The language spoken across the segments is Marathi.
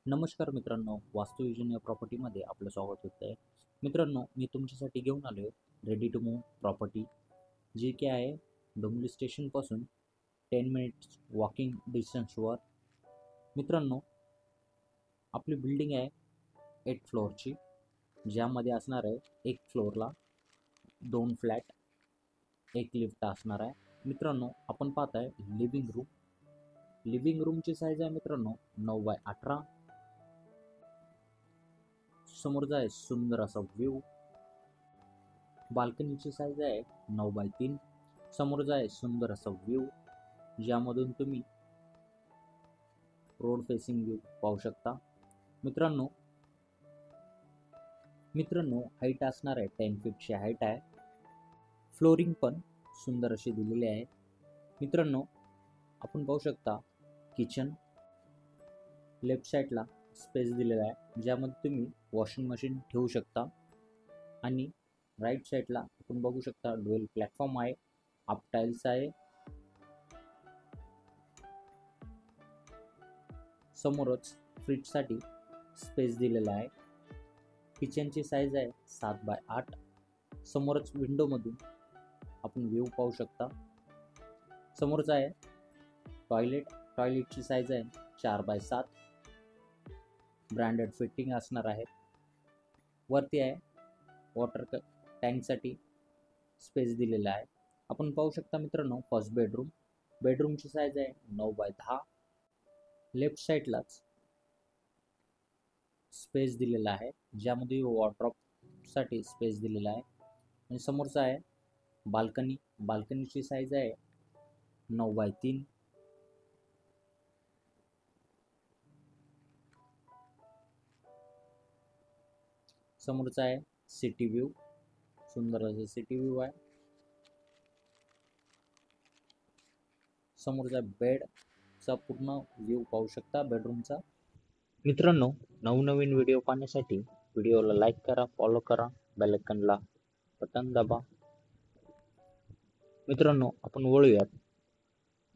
नमस्कार मित्रांनो, वास्तुविजन या प्रॉपर्टीमध्ये आपलं स्वागत होत आहे. मित्रांनो, मी तुमच्यासाठी घेऊन आलो आहे रेडी टू मूव्ह प्रॉपर्टी, जी की आहे डोंबिवली स्टेशनपासून 10 मिनिट्स वॉकिंग डिस्टन्सवर. मित्रांनो, आपली बिल्डिंग आहे 8 फ्लोअरची, ज्यामध्ये असणार आहे एक फ्लोअरला 2 फ्लॅट, एक लिफ्ट असणार आहे. मित्रांनो, आपण पाहत आहे लिव्हिंग रूमची साईज आहे मित्रांनो 9x18. समोरचा आहे सुंदर असा व्ह्यू. बाल्कनीची साईज आहे 9x3. समोरचा आहे सुंदर असा व्ह्यू, ज्यामधून तुम्ही रोड फेसिंग व्ह्यू पाहू शकता. मित्रांनो हाईट असणार आहे 10 फीटची हाईट आहे. फ्लोरिंग पण सुंदर अशी दिलेली आहे. मित्रांनो, आपण पाहू शकता किचन, लेफ्ट साईडला स्पेस दिलेला आहे, ज्यामध्ये तुम्ही वॉशिंग मशीन ठेवू शकता. आणि राईट साईडला आपण बघू शकता ड्युअल प्लॅटफॉर्म आहे, अप टाइल्स आहे. समोरच फ्रीजसाठी स्पेस दिलेला आहे. किचनची साईज आहे 7x8. समोरच विंडोमधून आपण व्ह्यू पाहू शकता. समोरच आहे टॉयलेटची साईज आहे 4x7. ब्रँडेड फिटिंग असणार आहे. वरती आहे वॉटर टँकसाठी स्पेस दिलेला आहे. आपण पाहू शकता मित्रांनो फर्स्ट बेडरूमची साईज आहे 9x10. लेफ्ट साईडलाच स्पेस दिलेला आहे, ज्यामध्ये वॉर्डरोबसाठी स्पेस दिलेला आहे. आणि समोरचा आहे बाल्कनीची साईज आहे 9x3. समोरचा आहे सिटी व्ह्यू, सुंदर असं सिटी व्ह्यू आहे. समोरचा बेडचा पूर्ण व्ह्यू पाहू शकता बेडरूमचा. मित्रांनो, नवनवीन व्हिडिओ पाहण्यासाठी व्हिडिओला लाईक करा, फॉलो करा, बेल आयकॉनला बटन दाबा. मित्रांनो, आपण वळूयात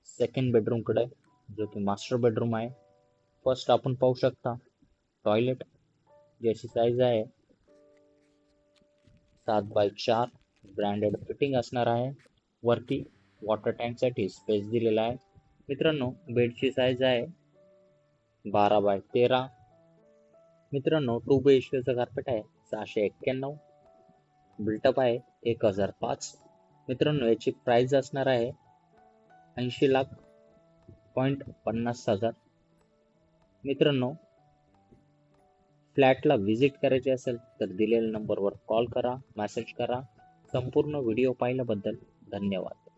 सेकंड बेडरूमकडे, जो की मास्टर बेडरूम आहे. फर्स्ट आपण पाहू शकता टॉयलेट, ज्याची साईज आहे 7x4. ब्रँडेड फिटिंग असणार आहे. वरती वॉटर टँकसाठी स्पेस दिलेला आहे. मित्रांनो, बेडची साईज आहे 12x13. मित्रांनो, 2 BHKचं कार्पेट आहे 691. बिल्टअप आहे 1005. मित्रांनो, याची प्राइस असणार आहे 80,50,000. मित्रांनो, फ्लॅटला व्हिजिट करायचे असेल तर दिलेल्या नंबरवर कॉल करा, मेसेज करा. संपूर्ण व्हिडिओ पाहिल्याबद्दल धन्यवाद.